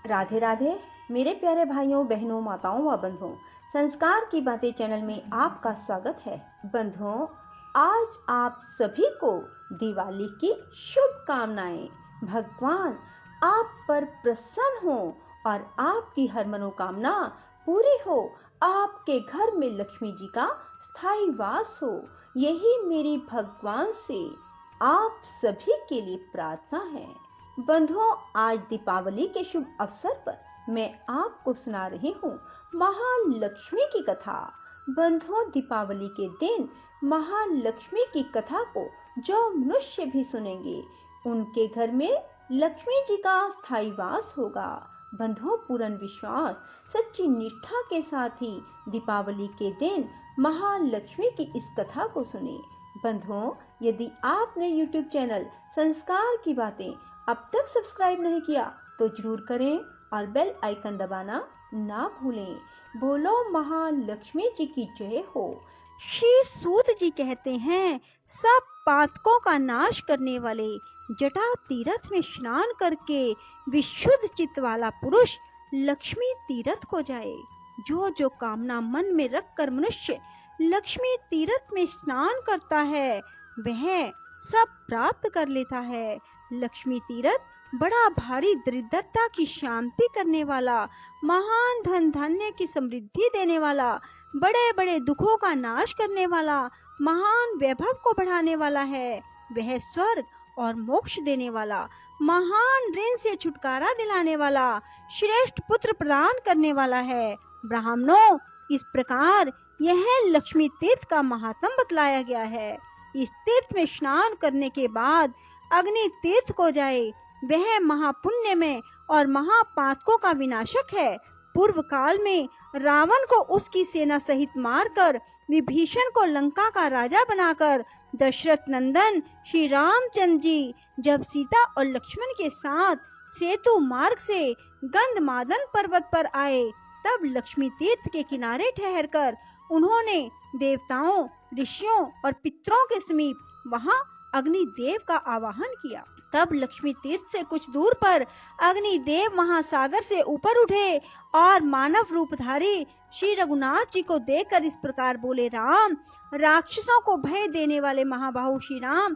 राधे राधे मेरे प्यारे भाइयों बहनों माताओं व बंधुओं, संस्कार की बातें चैनल में आपका स्वागत है। बंधुओं, आज आप सभी को दिवाली की शुभकामनाएं। भगवान आप पर प्रसन्न हो और आपकी हर मनोकामना पूरी हो। आपके घर में लक्ष्मी जी का स्थायी वास हो, यही मेरी भगवान से आप सभी के लिए प्रार्थना है। बंधुओं, आज दीपावली के शुभ अवसर पर मैं आपको सुना रही हूँ महालक्ष्मी की कथा। बंधुओं, दीपावली के दिन महालक्ष्मी की कथा को जो मनुष्य भी सुनेंगे उनके घर में लक्ष्मी जी का स्थायी वास होगा। बंधुओं, पूर्ण विश्वास सच्ची निष्ठा के साथ ही दीपावली के दिन महालक्ष्मी की इस कथा को सुने। बंधुओं, यदि आपने YouTube चैनल संस्कार की बातें अब तक सब्सक्राइब नहीं किया तो जरूर करें और बेल आइकन दबाना ना भूलें। बोलो महालक्ष्मी जी की जय हो। श्री सूत जी कहते हैं, सब पातकों का नाश करने वाले जटा तीर्थ में स्नान करके विशुद्ध चित्त वाला पुरुष लक्ष्मी तीर्थ को जाए। जो जो कामना मन में रखकर मनुष्य लक्ष्मी तीर्थ में स्नान करता है वह सब प्राप्त कर लेता है। लक्ष्मी तीर्थ बड़ा भारी दरिद्रता की शांति करने वाला, महान धन धान्य की समृद्धि देने वाला, बड़े बड़े दुखों का नाश करने वाला, महान वैभव को बढ़ाने वाला है। वह स्वर्ग और मोक्ष देने वाला, महान ऋण से छुटकारा दिलाने वाला, श्रेष्ठ पुत्र प्रदान करने वाला है। ब्राह्मणों, इस प्रकार यह लक्ष्मी तीर्थ का महात्म बतलाया गया है। इस तीर्थ में स्नान करने के बाद अग्नि तीर्थ को जाए, वह महापुण्य में और महापातकों का विनाशक है। पूर्व काल में रावण को उसकी सेना सहित मारकर विभीषण को लंका का राजा बनाकर दशरथ नंदन श्री रामचंद्र जी जब सीता और लक्ष्मण के साथ सेतु मार्ग से गंधमादन पर्वत पर आए, तब लक्ष्मी तीर्थ के किनारे ठहरकर उन्होंने देवताओं, ऋषियों और पितरों के समीप वहां अग्निदेव का आवाहन किया। तब लक्ष्मी तीर्थ से कुछ दूर पर अग्निदेव महासागर से ऊपर उठे और मानव रूपधारी श्री रघुनाथ जी को देखकर इस प्रकार बोले, राम, राक्षसों को भय देने वाले महाबाहु श्री राम,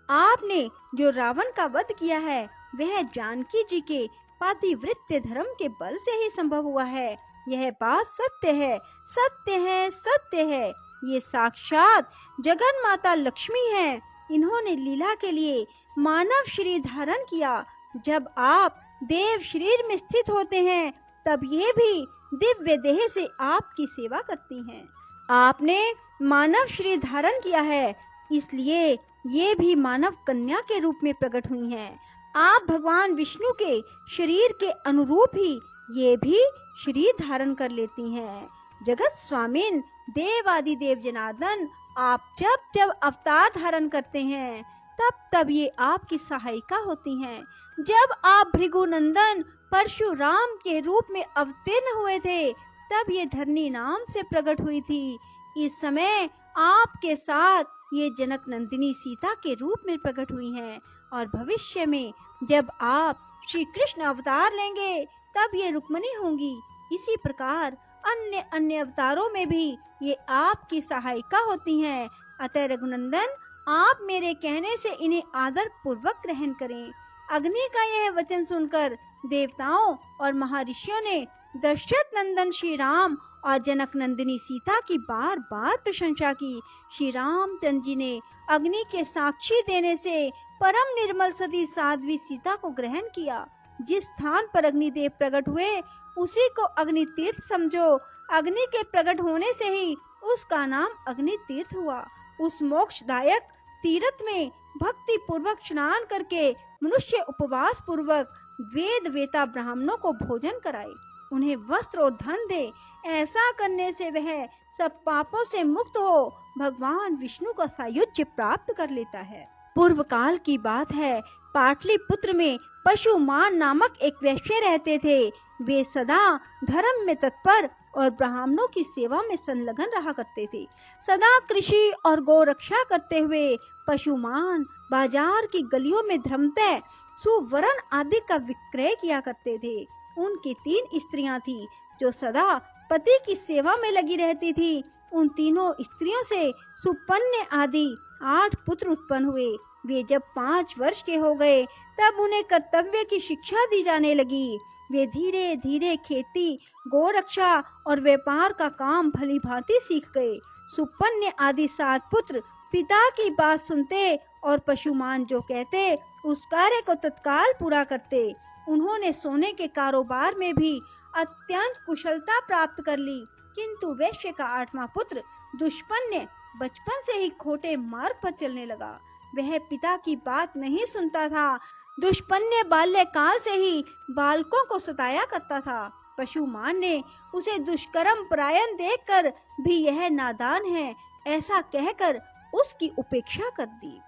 आपने जो रावण का वध किया है वह जानकी जी के पातिव्रत्य धर्म के बल से ही संभव हुआ है। यह बात सत्य है, सत्य है, सत्य है। ये साक्षात जगन माता लक्ष्मी है। इन्होंने लीला के लिए मानव शरीर धारण किया। जब आप देव शरीर में स्थित होते हैं तब ये भी दिव्य देह से आपकी सेवा करती हैं। आपने मानव शरीर धारण किया है, इसलिए ये भी मानव कन्या के रूप में प्रकट हुई हैं। आप भगवान विष्णु के शरीर के अनुरूप ही ये भी शरीर धारण कर लेती हैं। जगत स्वामिन देवादिदेव जनार्दन, आप जब जब अवतार धारण करते हैं तब तब ये आपकी सहायिका होती हैं। जब आप भृगुनंदन परशुराम के रूप में अवतीर्ण हुए थे तब ये धरणी नाम से प्रकट हुई थी। इस समय आपके साथ ये जनक नंदिनी सीता के रूप में प्रकट हुई हैं और भविष्य में जब आप श्री कृष्ण अवतार लेंगे तब ये रुक्मिणी होंगी। इसी प्रकार अन्य अन्य अवतारों में भी ये आपकी सहायिका होती हैं। अतः रघुनंदन, आप मेरे कहने से इन्हें आदर पूर्वक ग्रहण करें। अग्नि का यह वचन सुनकर देवताओं और महर्षियों ने दशरथ नंदन श्री राम और जनक नंदिनी सीता की बार बार प्रशंसा की। श्री रामचंद्र जी ने अग्नि के साक्षी देने से परम निर्मल सती साध्वी सीता को ग्रहण किया। जिस स्थान पर अग्निदेव प्रकट हुए उसी को अग्नि तीर्थ समझो। अग्नि के प्रकट होने से ही उसका नाम अग्नि तीर्थ हुआ। उस मोक्षदायक तीर्थ में भक्ति पूर्वक स्नान करके मनुष्य उपवास पूर्वक वेद वेता ब्राह्मणों को भोजन कराए, उन्हें वस्त्र और धन दे। ऐसा करने से वह सब पापों से मुक्त हो भगवान विष्णु का सायुज्य प्राप्त कर लेता है। पूर्व काल की बात है, पाटलिपुत्र में पशुमान नामक एक वैश्य रहते थे। वे सदा धर्म में तत्पर और ब्राह्मणों की सेवा में संलग्न रहा करते थे। सदा कृषि और गौ रक्षा करते हुए पशुमान बाजार की गलियों में धर्मतः सुवर्ण आदि का विक्रय किया करते थे। उनकी 3 स्त्रियां थी जो सदा पति की सेवा में लगी रहती थी। उन तीनों स्त्रियों से सुपन्य आदि 8 पुत्र उत्पन्न हुए। वे जब 5 वर्ष के हो गए तब उन्हें कर्तव्य की शिक्षा दी जाने लगी। वे धीरे धीरे खेती, गोरक्षा और व्यापार का काम भली भांति सीख गए। सुपन्य आदि 7 पुत्र पिता की बात सुनते और पशुमान जो कहते उस कार्य को तत्काल पूरा करते। उन्होंने सोने के कारोबार में भी अत्यंत कुशलता प्राप्त कर ली, किंतु वैश्य का 8वां पुत्र दुष्पन्य बचपन से ही खोटे मार्ग पर चलने लगा। वह पिता की बात नहीं सुनता था। दुष्पन्य बाल्यकाल से ही बालकों को सताया करता था। पशुमान ने उसे दुष्कर्म परायण देखकर भी यह नादान है ऐसा कहकर उसकी उपेक्षा कर दी।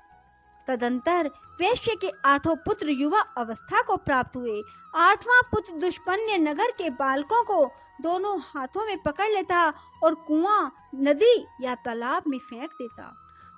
तदंतर वैश्य के 8 पुत्र युवा अवस्था को प्राप्त हुए। 8वां पुत्र दुष्पन्य नगर के बालकों को दोनों हाथों में पकड़ लेता और कुआं, नदी या तालाब में फेंक देता।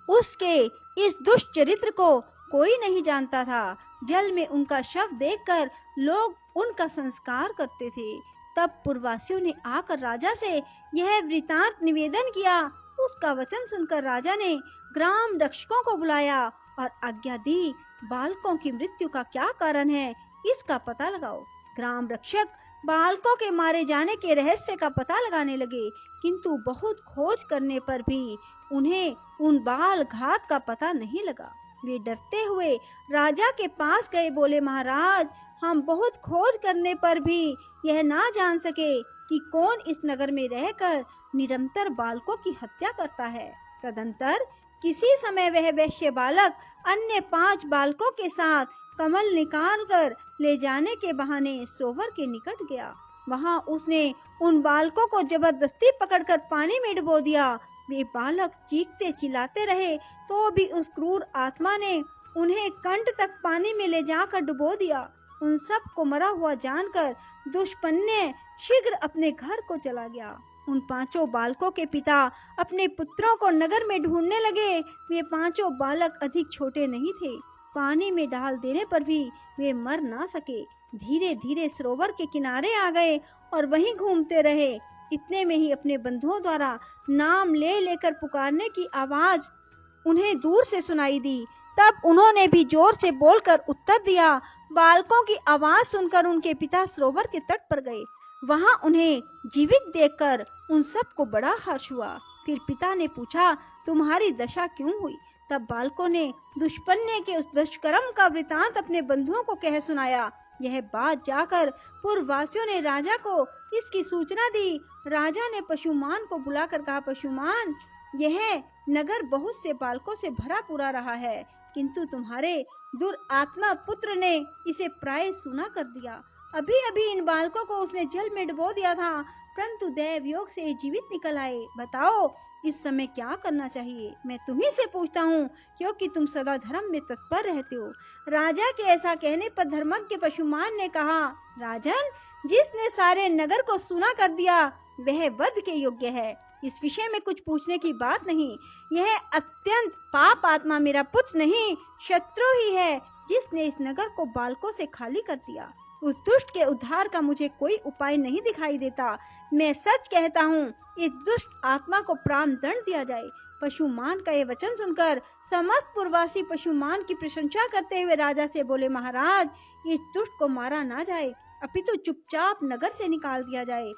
उसके इस दुष्ट चरित्र को कोई नहीं जानता था। जल में उनका शव देखकर लोग उनका संस्कार करते थे। तब पुरवासियों ने आकर राजा से यह वृतांत निवेदन किया। उसका वचन सुनकर राजा ने ग्राम रक्षकों को बुलाया और आज्ञा दी, बालकों की मृत्यु का क्या कारण है इसका पता लगाओ। ग्राम रक्षक बालकों के मारे जाने के रहस्य का पता लगाने लगे, किंतु बहुत खोज करने पर भी उन्हें उन बाल घात का पता नहीं लगा। वे डरते हुए राजा के पास गए, बोले, महाराज, हम बहुत खोज करने पर भी यह ना जान सके कि कौन इस नगर में रहकर निरंतर बालकों की हत्या करता है। तदंतर किसी समय वह वैश्य बालक अन्य 5 बालकों के साथ कमल निकाल कर ले जाने के बहाने सोवर के निकट गया। वहां उसने उन बालकों को जबरदस्ती पकड़कर पानी में डुबो दिया। वे बालक चीखते चिल्लाते रहे तो भी उस क्रूर आत्मा ने उन्हें कंठ तक पानी में ले जाकर डुबो दिया। उन सब को मरा हुआ जानकर दुष्पन्य शीघ्र अपने घर को चला गया। उन 5 बालकों के पिता अपने पुत्रों को नगर में ढूंढने लगे। वे 5 बालक अधिक छोटे नहीं थे। पानी में डाल देने पर भी वे मर ना सके। धीरे धीरे सरोवर के किनारे आ गए और वहीं घूमते रहे। इतने में ही अपने बंधुओं द्वारा नाम ले लेकर पुकारने की आवाज उन्हें दूर से सुनाई दी। तब उन्होंने भी जोर से बोलकर उत्तर दिया। बालकों की आवाज सुनकर उनके पिता सरोवर के तट पर गए। वहां उन्हें जीवित देखकर उन सब को बड़ा हर्ष हुआ। फिर पिता ने पूछा, तुम्हारी दशा क्यों हुई? तब बालकों ने दुष्पन्य के उस दुष्कर्म का वृतांत अपने बंधुओं को कह सुनाया। यह बात जाकर पूर्ववासियों ने राजा को इसकी सूचना दी। राजा ने पशुमान को बुलाकर कहा, पशुमान, यह नगर बहुत से बालकों से भरा पूरा रहा है, किंतु तुम्हारे दुरात्मा पुत्र ने इसे प्राय सूना कर दिया। अभी अभी इन बालकों को उसने जल में डुबो दिया था, परंतु दैव योग से जीवित निकल आए। बताओ इस समय क्या करना चाहिए? मैं तुम्ही से पूछता हूँ, क्योंकि तुम सदा धर्म में तत्पर रहते हो। राजा के ऐसा कहने पर धर्मज्ञ पशुमान ने कहा, राजन, जिसने सारे नगर को सूना कर दिया वह वध के योग्य है। इस विषय में कुछ पूछने की बात नहीं। यह अत्यंत पाप आत्मा मेरा पुत्र नहीं, शत्रु ही है, जिसने इस नगर को बालकों से खाली कर दिया। उस दुष्ट के उद्धार का मुझे कोई उपाय नहीं दिखाई देता। मैं सच कहता हूँ, इस दुष्ट आत्मा को प्राण दंड दिया जाए। पशुमान का यह वचन सुनकर समस्त पूर्ववासी पशुमान की प्रशंसा करते हुए राजा से बोले, महाराज, इस दुष्ट को मारा ना जाए, अपितु चुपचाप नगर से निकाल दिया जाए।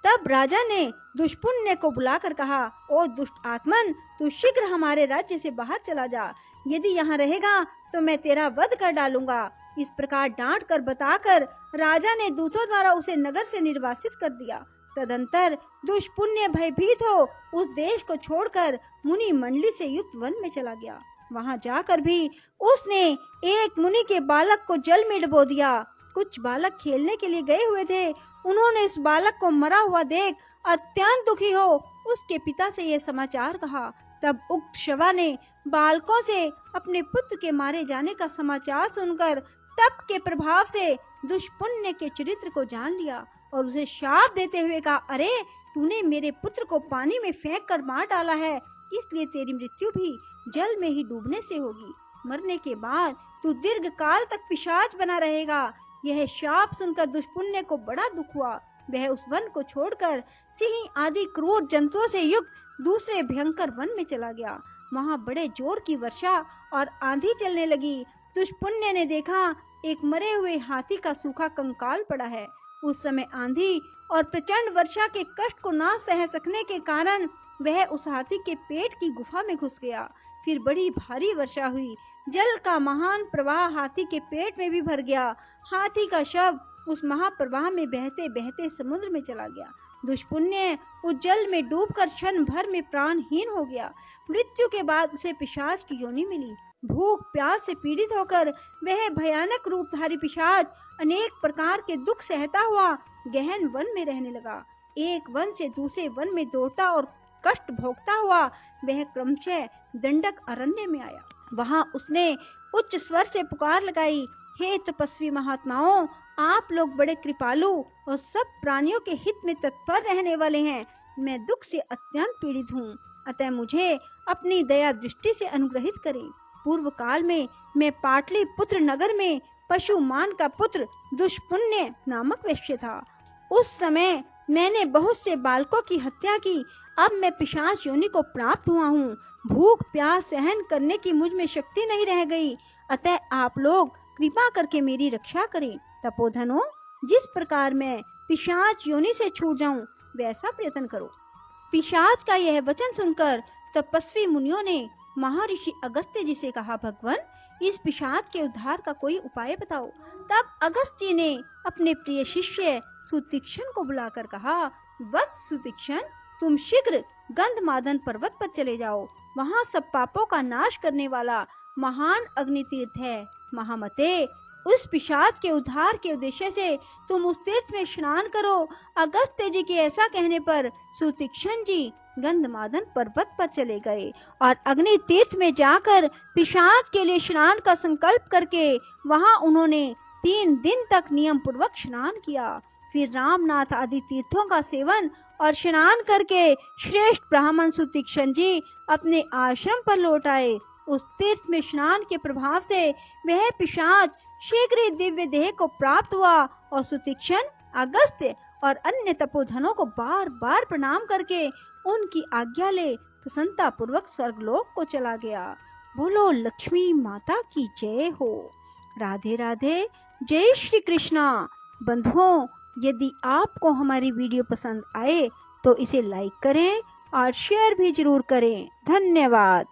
तब राजा ने दुष्पुण्य को बुलाकर कहा, ओ दुष्ट आत्मन, तू शीघ्र हमारे राज्य से बाहर चला जा। यदि यहाँ रहेगा तो मैं तेरा वध कर डालूंगा। इस प्रकार डांट कर बताकर राजा ने दूतों द्वारा उसे नगर से निर्वासित कर दिया। तदंतर दुष्पुण्य भयभीत हो उस देश को छोड़कर मुनि मंडली से युक्त वन में चला गया। वहां जाकर भी उसने एक मुनि के बालक को जल में डुबो दिया। कुछ बालक खेलने के लिए गए हुए थे। उन्होंने इस बालक को मरा हुआ देख अत्यंत दुखी हो उसके पिता से यह समाचार कहा। तब उक्त शवा ने बालकों से अपने पुत्र के मारे जाने का समाचार सुनकर तप के प्रभाव से दुष्पुण्य के चरित्र को जान लिया और उसे शाप देते हुए कहा, अरे, तूने मेरे पुत्र को पानी में फेंक कर मार डाला है, इसलिए तेरी मृत्यु भी जल में ही डूबने से होगी। मरने के बाद तू दीर्घ काल तक पिशाच बना रहेगा। यह शाप सुनकर दुष्पुण्य को बड़ा दुख हुआ। वह उस वन को छोड़कर सिंह आदि क्रूर जंतुओं से युक्त दूसरे भयंकर वन में चला गया। वहां बड़े जोर की वर्षा और आंधी चलने लगी। दुष्पुण्य ने देखा एक मरे हुए हाथी का सूखा कंकाल पड़ा है। उस समय आंधी और प्रचंड वर्षा के कष्ट को ना सह सकने के कारण वह उस हाथी के पेट की गुफा में घुस गया। फिर बड़ी भारी वर्षा हुई। जल का महान प्रवाह हाथी के पेट में भी भर गया। हाथी का शव उस महाप्रवाह में बहते बहते समुद्र में चला गया। दुष्पुण्य उस जल में डूबकर क्षण भर में प्राणहीन हो गया। मृत्यु के बाद उसे पिशाच की योनि मिली। भूख प्यास से पीड़ित होकर वह भयानक रूपधारी पिशाच अनेक प्रकार के दुख सहता हुआ गहन वन में रहने लगा। एक वन से दूसरे वन में दौड़ता और कष्ट भोगता हुआ वह क्रमशः दंडक अरण्य में आया। वहां उसने उच्च स्वर से पुकार लगाई, हे तपस्वी महात्माओं, आप लोग बड़े कृपालु और सब प्राणियों के हित में तत्पर रहने वाले हैं। मैं दुख से अत्यंत पीड़ित हूँ, अतः मुझे अपनी दया दृष्टि से अनुग्रहित करें। पूर्व काल में मैं पाटलिपुत्र नगर में पशुमान का पुत्र दुष्पुण्य नामक वैश्य था। उस समय मैंने बहुत से बालकों की हत्या की। अब मैं पिशाच योनि को प्राप्त हुआ हूँ। भूख प्यास सहन करने की मुझ में शक्ति नहीं रह गई, अतः आप लोग कृपा करके मेरी रक्षा करें। तपोधनों, जिस प्रकार मैं पिशाच योनि से छूट जाऊं वैसा प्रयत्न करो। पिशाच का यह वचन सुनकर तपस्वी मुनियों ने महर्षि अगस्त्य जी से कहा, भगवान, इस पिशाच के उद्धार का कोई उपाय बताओ। तब अगस्त्य जी ने अपने प्रिय शिष्य सुतीक्ष्ण को बुलाकर कहा, वत्स सुतीक्ष्ण, तुम शीघ्र गंधमादन पर्वत पर चले जाओ। वहां सब पापों का नाश करने वाला महान अग्नि तीर्थ है। महामते, उस पिशाच के उद्धार के उद्देश्य से तुम उस तीर्थ में स्नान करो। अगस्त्य जी के ऐसा कहने पर सुतीक्ष्ण जी गंधमादन पर्वत पर चले गए और अग्नि तीर्थ में जाकर पिशाच के लिए स्नान का संकल्प करके वहां उन्होंने 3 दिन तक नियम पूर्वक स्नान किया। फिर रामनाथ आदि तीर्थों का सेवन और स्नान करके श्रेष्ठ ब्राह्मण सुतीक्ष्ण जी अपने आश्रम पर लौट आए। उस तीर्थ में स्नान के प्रभाव से वह पिशाच शीघ्र ही दिव्य देह को प्राप्त हुआ और सुतीक्ष्ण, अगस्त्य और अन्य तपोधनों को बार बार प्रणाम करके उनकी आज्ञा ले प्रसन्नता पूर्वक स्वर्गलोक को चला गया। बोलो लक्ष्मी माता की जय हो। राधे राधे। जय श्री कृष्णा। बंधुओं, यदि आपको हमारी वीडियो पसंद आए तो इसे लाइक करें और शेयर भी जरूर करें। धन्यवाद।